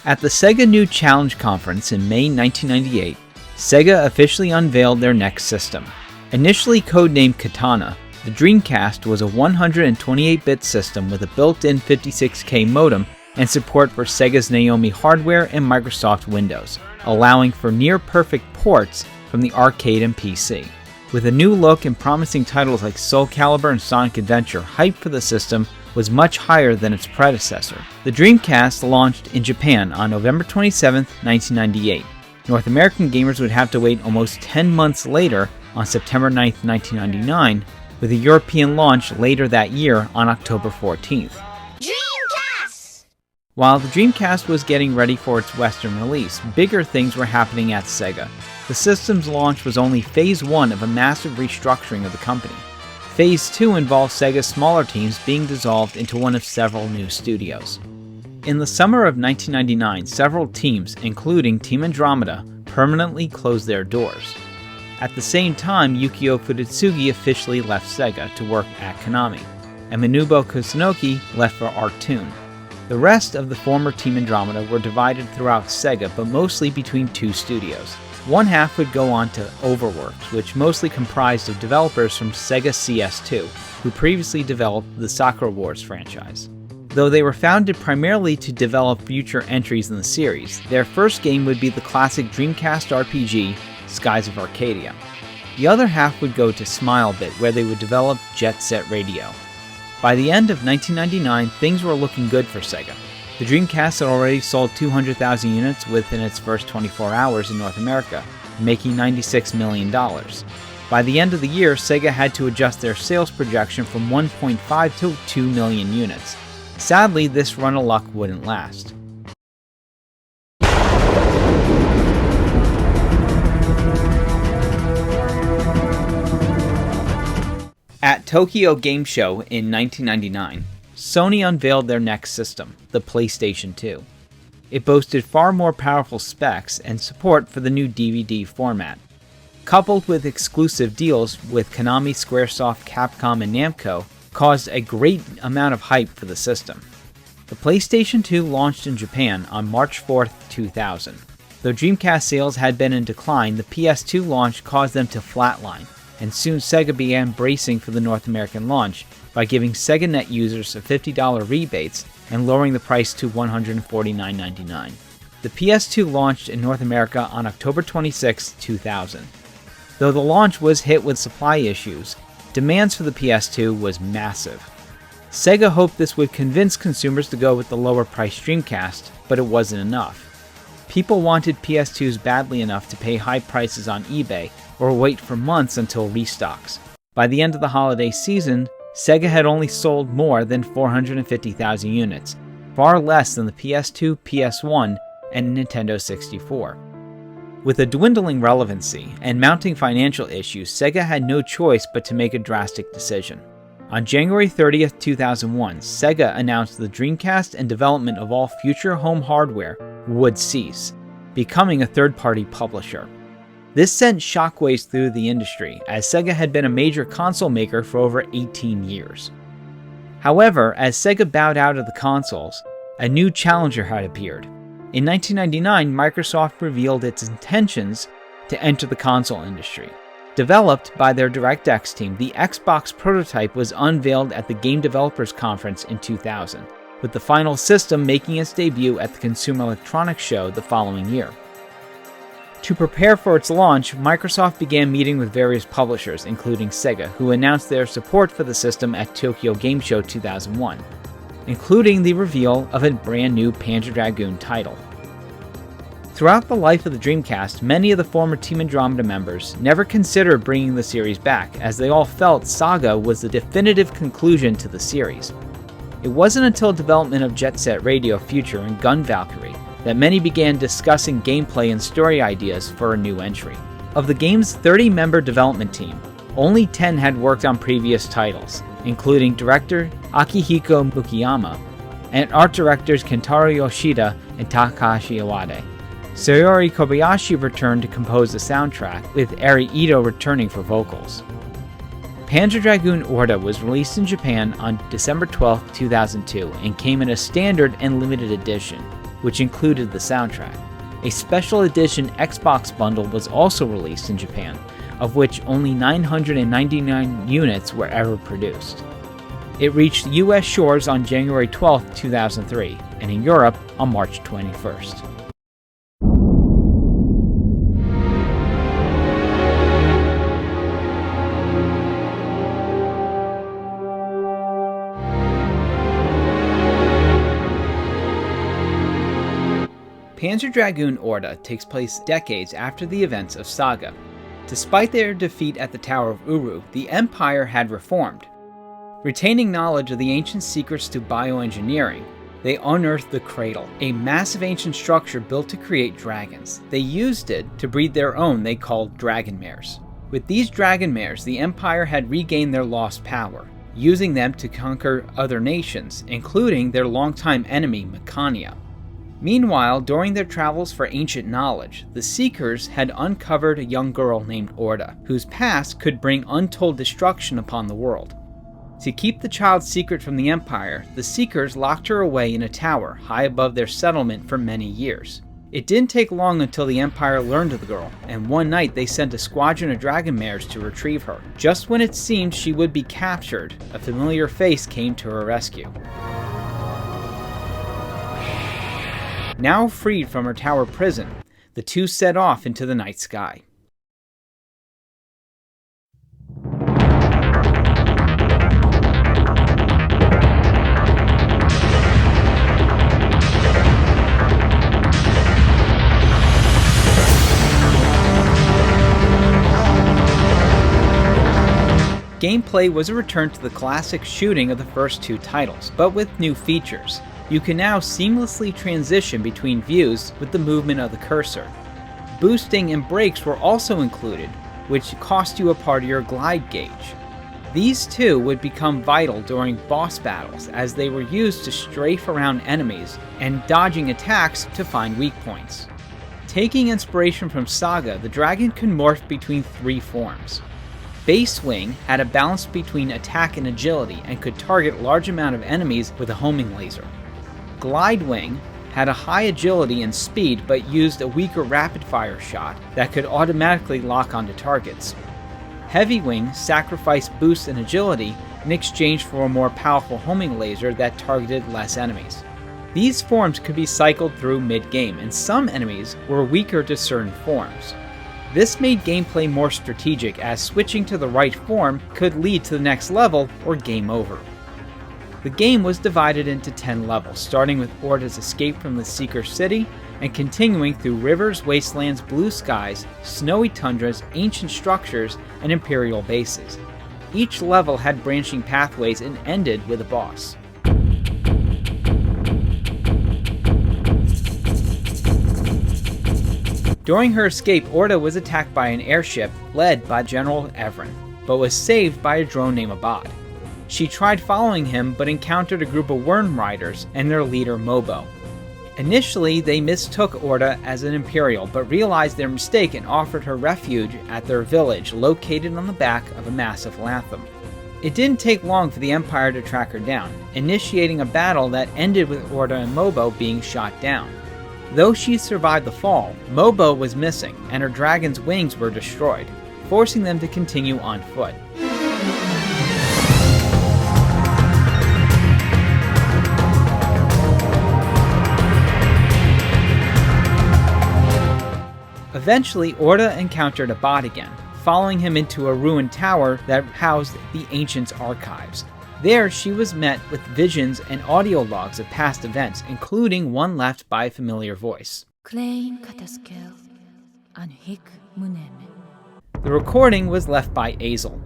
At the Sega New Challenge Conference in May 1998, Sega officially unveiled their next system. Initially codenamed Katana, the Dreamcast was a 128-bit system with a built-in 56K modem and support for Sega's Naomi hardware and Microsoft Windows, allowing for near-perfect ports from the arcade and PC. With a new look and promising titles like Soul Calibur and Sonic Adventure, hype for the system was much higher than its predecessor. The Dreamcast launched in Japan on November 27, 1998. North American gamers would have to wait almost 10 months later on September 9, 1999, with a European launch later that year on October 14th. Dreamcast! While the Dreamcast was getting ready for its Western release, bigger things were happening at Sega. The system's launch was only Phase 1 of a massive restructuring of the company. Phase 2 involved Sega's smaller teams being dissolved into one of several new studios. In the summer of 1999, several teams, including Team Andromeda, permanently closed their doors. At the same time, Yukio Fudetsugi officially left Sega to work at Konami, and Minobu Kusunoki left for Artoon. The rest of the former Team Andromeda were divided throughout Sega, but mostly between two studios. One half would go on to Overworks, which mostly comprised of developers from Sega CS2, who previously developed the Sakura Wars franchise. Though they were founded primarily to develop future entries in the series, their first game would be the classic Dreamcast RPG, Skies of Arcadia. The other half would go to Smilebit, where they would develop Jet Set Radio. By the end of 1999, things were looking good for Sega. The Dreamcast had already sold 200,000 units within its first 24 hours in North America, making $96 million. By the end of the year, Sega had to adjust their sales projection from 1.5 to 2 million units. Sadly, this run of luck wouldn't last. At Tokyo Game Show in 1999, Sony unveiled their next system, the PlayStation 2. It boasted far more powerful specs and support for the new DVD format. Coupled with exclusive deals with Konami, Squaresoft, Capcom, and Namco, caused a great amount of hype for the system. The PlayStation 2 launched in Japan on March 4, 2000. Though Dreamcast sales had been in decline, the PS2 launch caused them to flatline, and soon Sega began bracing for the North American launch by giving SegaNet users a $50 rebates and lowering the price to $149.99. The PS2 launched in North America on October 26, 2000. Though the launch was hit with supply issues, demands for the PS2 was massive. Sega hoped this would convince consumers to go with the lower-priced Dreamcast, but it wasn't enough. People wanted PS2s badly enough to pay high prices on eBay or wait for months until restocks. By the end of the holiday season, Sega had only sold more than 450,000 units, far less than the PS2, PS1, and Nintendo 64. With a dwindling relevancy and mounting financial issues, Sega had no choice but to make a drastic decision. On January 30, 2001, Sega announced the Dreamcast and development of all future home hardware would cease, becoming a third-party publisher. This sent shockwaves through the industry, as Sega had been a major console maker for over 18 years. However, as Sega bowed out of the consoles, a new challenger had appeared. In 1999, Microsoft revealed its intentions to enter the console industry. Developed by their DirectX team, the Xbox prototype was unveiled at the Game Developers Conference in 2000, with the final system making its debut at the Consumer Electronics Show the following year. To prepare for its launch, Microsoft began meeting with various publishers, including Sega, who announced their support for the system at Tokyo Game Show 2001, including the reveal of a brand new Panzer Dragoon title. Throughout the life of the Dreamcast, many of the former Team Andromeda members never considered bringing the series back, as they all felt Saga was the definitive conclusion to the series. It wasn't until development of Jet Set Radio Future and Gun Valkyrie that many began discussing gameplay and story ideas for a new entry. Of the game's 30-member development team, only 10 had worked on previous titles, including director Akihiko Mukiyama and art directors Kentaro Yoshida and Takahashi Iwade. Sayori Kobayashi returned to compose the soundtrack, with Eri Ito returning for vocals. Panzer Dragoon Orta was released in Japan on December 12, 2002, and came in a standard and limited edition. which included the soundtrack. A special edition Xbox bundle was also released in Japan, of which only 999 units were ever produced. It reached US shores on January 12, 2003, and in Europe on March 21st. Panzer Dragoon Orta takes place decades after the events of Saga. Despite their defeat at the Tower of Uru, the Empire had reformed. Retaining knowledge of the ancient secrets to bioengineering, they unearthed the Cradle, a massive ancient structure built to create dragons. They used it to breed their own they called dragon mares. With these dragon mares, the Empire had regained their lost power, using them to conquer other nations, including their longtime enemy, Mechania. Meanwhile, during their travels for ancient knowledge, the Seekers had uncovered a young girl named Orta, whose past could bring untold destruction upon the world. To keep the child's secret from the Empire, the Seekers locked her away in a tower high above their settlement for many years. It didn't take long until the Empire learned of the girl, and one night they sent a squadron of dragon mares to retrieve her. Just when it seemed she would be captured, a familiar face came to her rescue. Now freed from her tower prison, the two set off into the night sky. Gameplay was a return to the classic shooting of the first two titles, but with new features. You can now seamlessly transition between views with the movement of the cursor. Boosting and brakes were also included, which cost you a part of your glide gauge. These two would become vital during boss battles, as they were used to strafe around enemies and dodging attacks to find weak points. Taking inspiration from Saga, the dragon could morph between three forms. Base Wing had a balance between attack and agility and could target large amount of enemies with a homing laser. Glide Wing had a high agility and speed but used a weaker rapid-fire shot that could automatically lock onto targets. Heavy Wing sacrificed boost and agility in exchange for a more powerful homing laser that targeted less enemies. These forms could be cycled through mid-game, and some enemies were weaker to certain forms. This made gameplay more strategic, as switching to the right form could lead to the next level or game over. The game was divided into 10 levels, starting with Orta's escape from the Seeker City and continuing through rivers, wastelands, blue skies, snowy tundras, ancient structures, and Imperial bases. Each level had branching pathways and ended with a boss. During her escape, Orta was attacked by an airship led by General Evren, but was saved by a drone named Abad. She tried following him, but encountered a group of worm riders and their leader Mobo. Initially, they mistook Orta as an Imperial, but realized their mistake and offered her refuge at their village, located on the back of a massive lantham. It didn't take long for the Empire to track her down, initiating a battle that ended with Orta and Mobo being shot down. Though she survived the fall, Mobo was missing, and her dragon's wings were destroyed, forcing them to continue on foot. Eventually, Orta encountered Abad again, following him into a ruined tower that housed the Ancient's archives. There, she was met with visions and audio logs of past events, including one left by a familiar voice. The recording was left by Azel.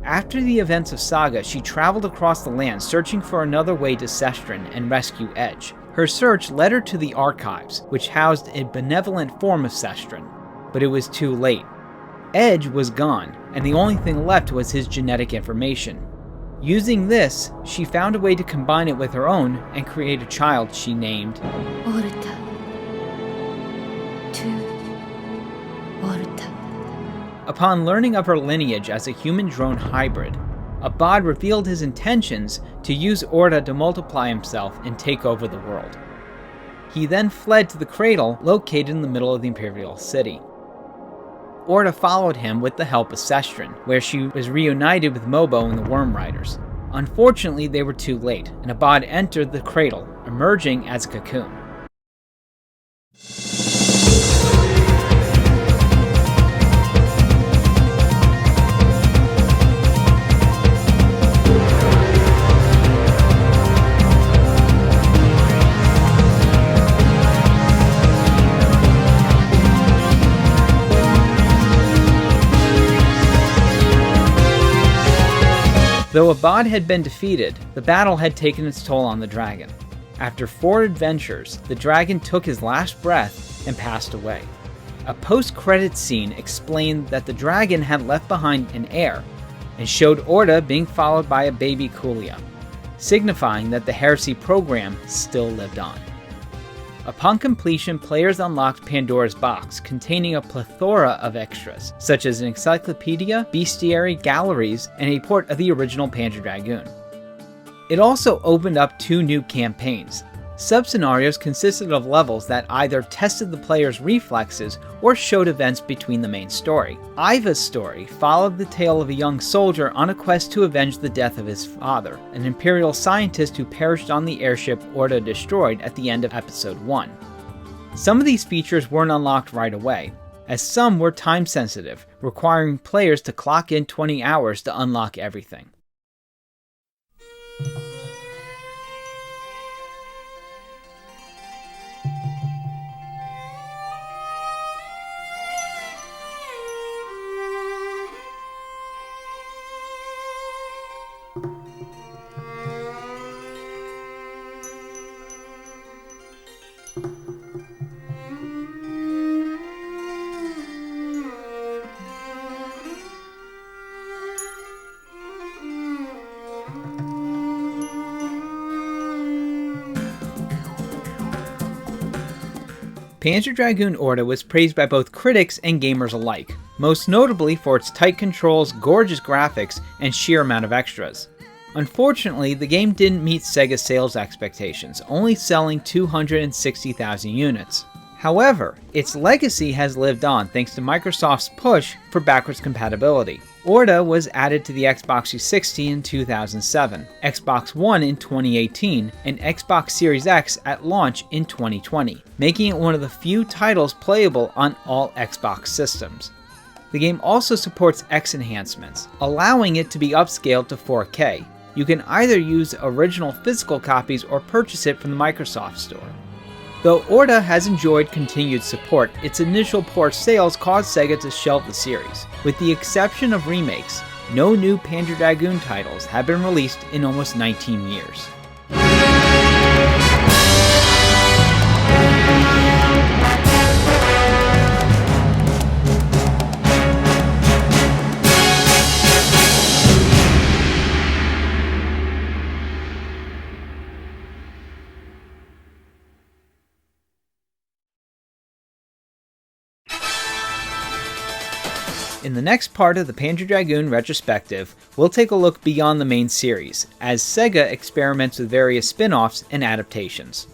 After the events of Saga, she traveled across the land searching for another way to Sestrin and rescue Edge. Her search led her to the archives, which housed a benevolent form of Sestrin, but it was too late. Edge was gone, and the only thing left was his genetic information. Using this, she found a way to combine it with her own and create a child she named Orta. Upon learning of her lineage as a human-drone hybrid, Abad revealed his intentions to use Orta to multiply himself and take over the world. He then fled to the cradle located in the middle of the Imperial City. Orta followed him with the help of Sestrin, where she was reunited with Mobo and the Worm Riders. Unfortunately, they were too late, and Abad entered the cradle, emerging as a cocoon. Though Abad had been defeated, the battle had taken its toll on the dragon. After 4 adventures, the dragon took his last breath and passed away. A post-credits scene explained that the dragon had left behind an heir, and showed Orta being followed by a baby Kulia, signifying that the Heresy program still lived on. Upon completion, players unlocked Pandora's box, containing a plethora of extras, such as an encyclopedia, bestiary, galleries, and a port of the original Panzer Dragoon. It also opened up 2 new campaigns. Sub-scenarios consisted of levels that either tested the player's reflexes or showed events between the main story. Iva's story followed the tale of a young soldier on a quest to avenge the death of his father, an Imperial scientist who perished on the airship Orta destroyed at the end of Episode 1. Some of these features weren't unlocked right away, as some were time-sensitive, requiring players to clock in 20 hours to unlock everything. Panzer Dragoon Orta was praised by both critics and gamers alike, most notably for its tight controls, gorgeous graphics, and sheer amount of extras. Unfortunately, the game didn't meet Sega's sales expectations, only selling 260,000 units. However, its legacy has lived on thanks to Microsoft's push for backwards compatibility. Orta was added to the Xbox 360 in 2007, Xbox One in 2018, and Xbox Series X at launch in 2020, making it one of the few titles playable on all Xbox systems. The game also supports X enhancements, allowing it to be upscaled to 4K. You can either use original physical copies or purchase it from the Microsoft Store. Though Orta has enjoyed continued support, its initial poor sales caused Sega to shelve the series. With the exception of remakes, no new Panzer Dragoon titles have been released in almost 19 years. In the next part of the Panzer Dragoon Retrospective, we'll take a look beyond the main series, as Sega experiments with various spin-offs and adaptations.